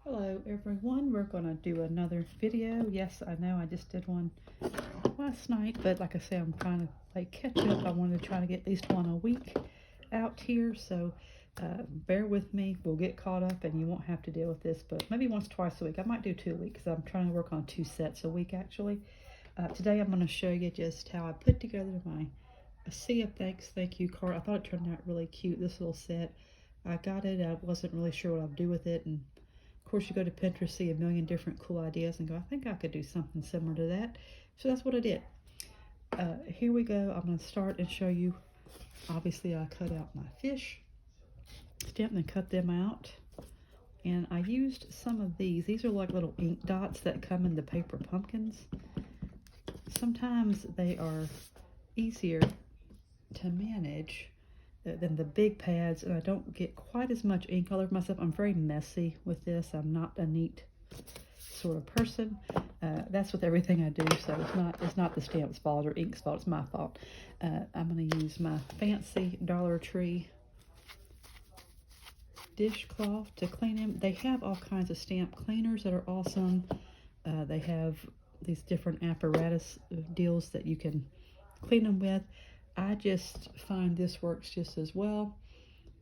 Hello everyone, we're going to do another video. Yes, I know I just did one last night, but like I say, I'm trying to like catch up. I wanted to try to get at least one a week out here, so bear with me. We'll get caught up and you won't have to deal with this, but maybe once, twice a week. I might do 2 weeks because I'm trying to work on 2 sets a week actually. Today I'm going to show you just how I put together my sea of thank you card. I thought it turned out really cute, this little set. I got it, I wasn't really sure what I'd do with it, and of course, you go to Pinterest, see a million different cool ideas, and go, I think I could do something similar to that. So that's what I did. Here we go. I'm going to start and show you. Obviously, I cut out my fish, stamped and cut them out. And I used some of these. These are like little ink dots that come in the paper pumpkins. Sometimes they are easier to manage than the big pads, and I don't get quite as much ink all over myself. I'm very messy with this. I'm not a neat sort of person. That's with everything I do, so it's not the stamp's fault or ink's fault. It's my fault. I'm going to use my fancy Dollar Tree dishcloth to clean them. They have all kinds of stamp cleaners that are awesome. They have these different apparatus deals that you can clean them with. I just find this works just as well,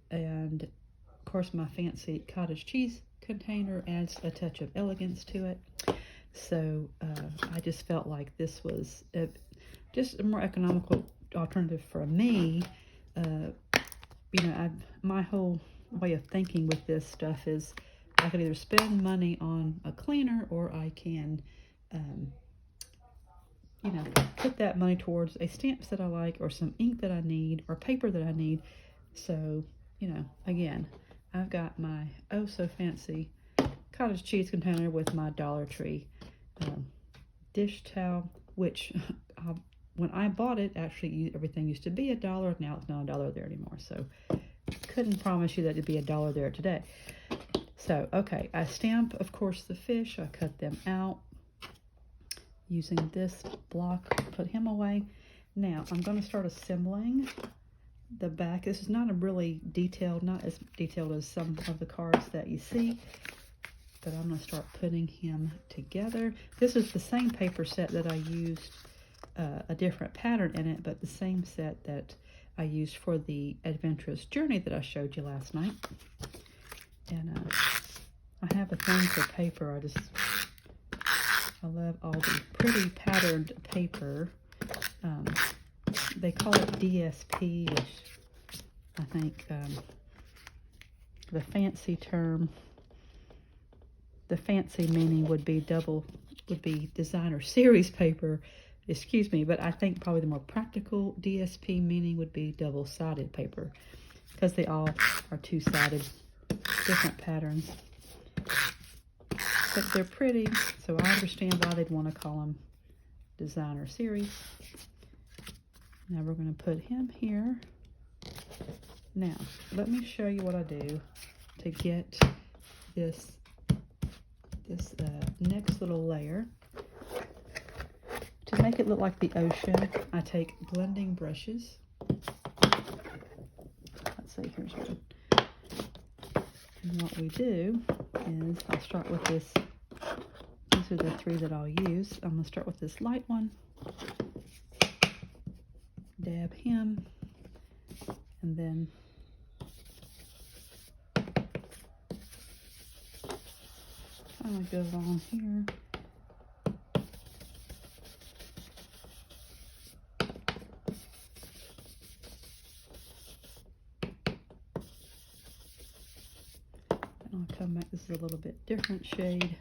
and of course my fancy cottage cheese container adds a touch of elegance to it. So I just felt like this was just a more economical alternative for me. My whole way of thinking with this stuff is I could either spend money on a cleaner, or I can put that money towards a stamp set I like, or some ink that I need, or paper that I need. So, again, I've got my oh so fancy cottage cheese container with my Dollar Tree dish towel, which when I bought it, actually everything used to be $1. Now it's not $1 there anymore. So couldn't promise you that it'd be $1 there today. So, okay, I stamp, of course, the fish. I cut them out using this block, put him away. Now I'm going to start assembling the back. This is not a really detailed, not as detailed as some of the cards that you see, but I'm going to start putting him together. This is the same paper set that I used, a different pattern in it, but the same set that I used for the adventurous journey that I showed you last night. And I have a thing for paper. I love all the pretty patterned paper. They call it DSP, which I think the fancy term, the fancy meaning would be designer series paper, excuse me, but I think probably the more practical DSP meaning would be double-sided paper, because they all are two-sided, different patterns. But they're pretty, so I understand why they'd want to call them designer series. Now we're going to put him here. Now, let me show you what I do to get this next little layer. To make it look like the ocean, I take blending brushes. Let's see, here's one. And what we do is I'll start with this. These are the 3 that I'll use. I'm going to start with this light one. Dab him. And then kind of go along here. I'll come back, this is a little bit different shade.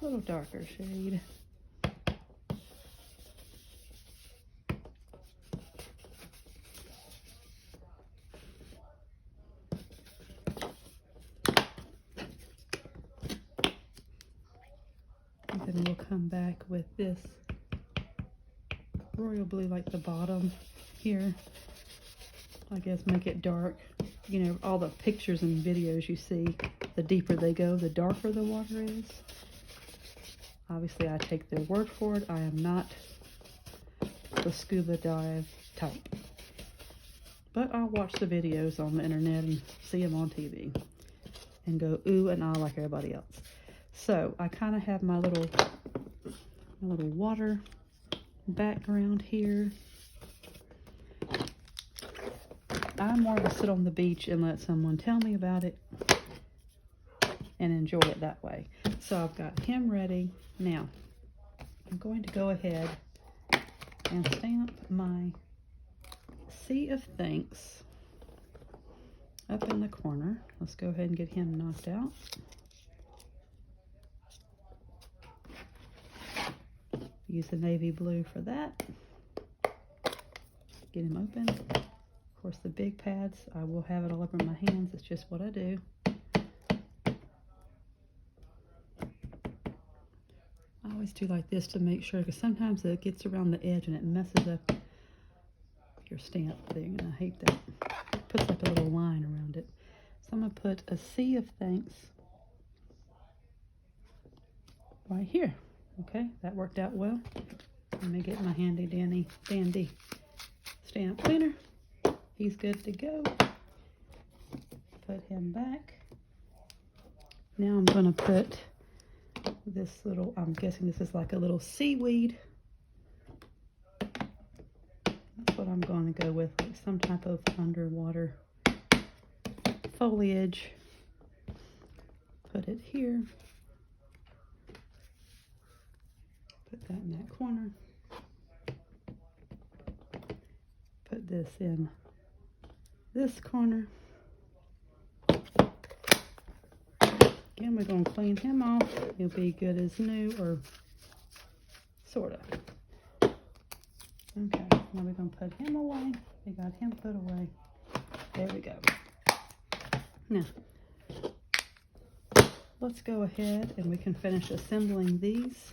A little darker shade. And then we'll come back with this royal blue, like the bottom here. I guess make it dark. All the pictures and videos you see, the deeper they go, the darker the water is. Obviously, I take their word for it. I am not the scuba dive type. But I'll watch the videos on the internet and see them on TV and go ooh and ah like everybody else. So I kind of have my little water background here. I'm more to sit on the beach and let someone tell me about it and enjoy it that way. So I've got him ready. Now I'm going to go ahead and stamp my Sea of Thanks up in the corner. Let's go ahead and get him knocked out. Use the navy blue for that. Get him open. Of course, the big pads, I will have it all over my hands. It's just what I do. I always do like this to make sure, because sometimes it gets around the edge and it messes up your stamp there, and I hate that. It puts like a little line around it. So I'm going to put a Sea of Thanks right here. Okay, that worked out well. Let me get my handy dandy stamp cleaner. He's good to go. Put him back. Now I'm going to put this little, I'm guessing this is like a little seaweed. That's what I'm going to go with, like some type of underwater foliage. Put it here. Put that in that corner. Put this in this corner. Again, we're going to clean him off. He'll be good as new, or sort of. Okay, now we're going to put him away. We got him put away. There we go. Now, let's go ahead and we can finish assembling these.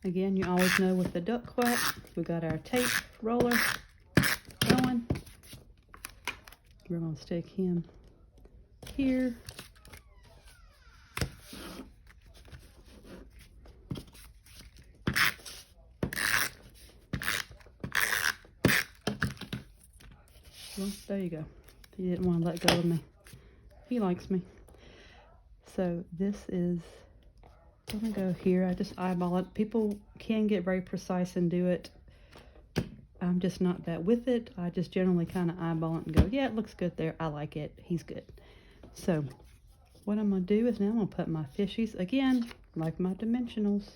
Again, you always know with the duck quack, we got our tape roller going. We're going to stick him here. Well, there you go. He didn't want to let go of me. He likes me. So this is going to go here. I just eyeball it. People can get very precise and do it. I'm just not that with it. I just generally kind of eyeball it and go, yeah, it looks good there. I like it. He's good. So what I'm going to do is now I'm going to put my fishies, again, like my dimensionals.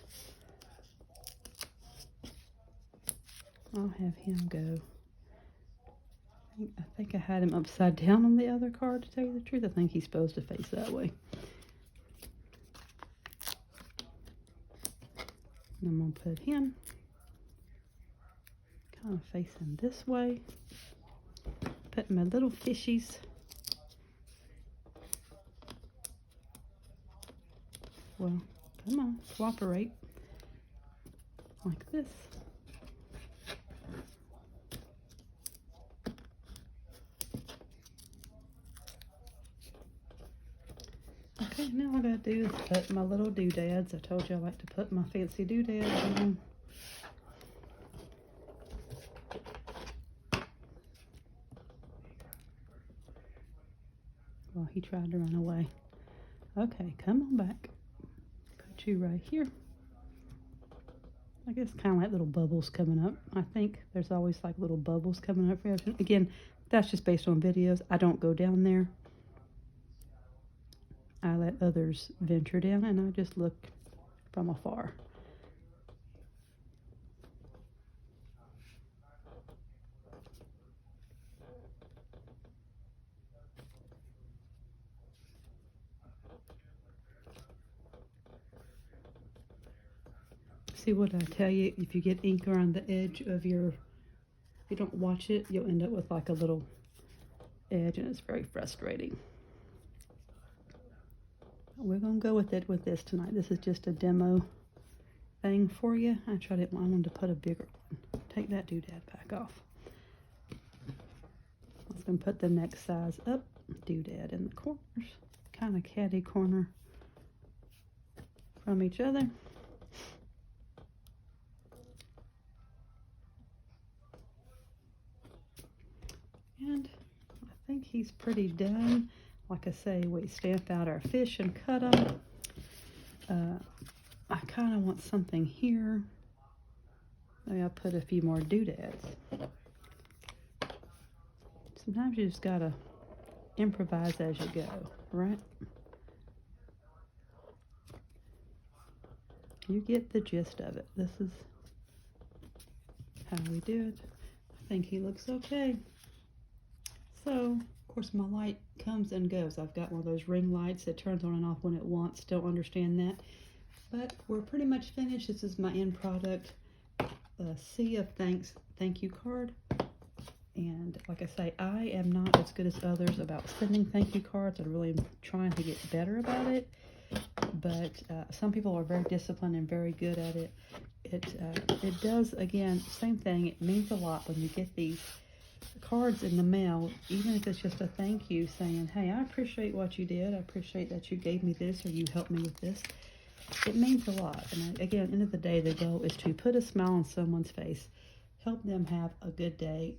I'll have him go. I think I had him upside down on the other card, to tell you the truth. I think he's supposed to face that way. And I'm going to put him kind of facing this way. Put my little fishies. Well, come on, cooperate. Like this. Okay, now all I gotta do is put my little doodads. I told you I like to put my fancy doodads on. Well, he tried to run away. Okay, come on back. Put you right here. I guess kind of like little bubbles coming up. I think there's always like little bubbles coming up. Again, that's just based on videos. I don't go down there. I let others venture down and I just look from afar. See what I tell you, if you get ink around the edge of your, if you don't watch it, you'll end up with like a little edge and it's very frustrating. We're going to go with it with this tonight. This is just a demo thing for you. I wanted to put a bigger one. Take that doodad back off. I was going to put the next size up, doodad in the corners, kind of catty corner from each other. And I think he's pretty done. Like I say, we stamp out our fish and cut them. I kind of want something here. Maybe I'll put a few more doodads. Sometimes you just gotta improvise as you go, right? You get the gist of it. This is how we do it. I think he looks okay. So, of course, my light comes and goes. I've got one of those ring lights that turns on and off when it wants. Don't understand that. But we're pretty much finished. This is my end product. A sea of thanks thank you card. And like I say, I am not as good as others about sending thank you cards. I really am trying to get better about it. But some people are very disciplined and very good at it. It does, again, same thing. It means a lot when you get these cards in the mail, even if it's just a thank you saying, hey, I appreciate what you did. I appreciate that you gave me this or you helped me with this. It means a lot. And again, at the end of the day, the goal is to put a smile on someone's face, help them have a good day.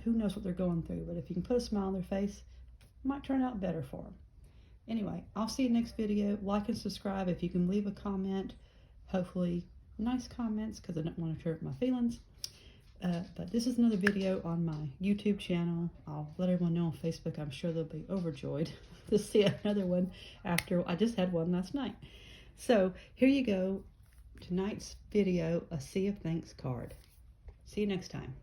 Who knows what they're going through, but if you can put a smile on their face, it might turn out better for them. Anyway, I'll see you next video. Like and subscribe if you can leave a comment. Hopefully, nice comments, because I don't want to hurt my feelings. But this is another video on my YouTube channel. I'll let everyone know on Facebook. I'm sure they'll be overjoyed to see another one after I just had one last night. So here you go. Tonight's video, a Sea of Thanks card. See you next time.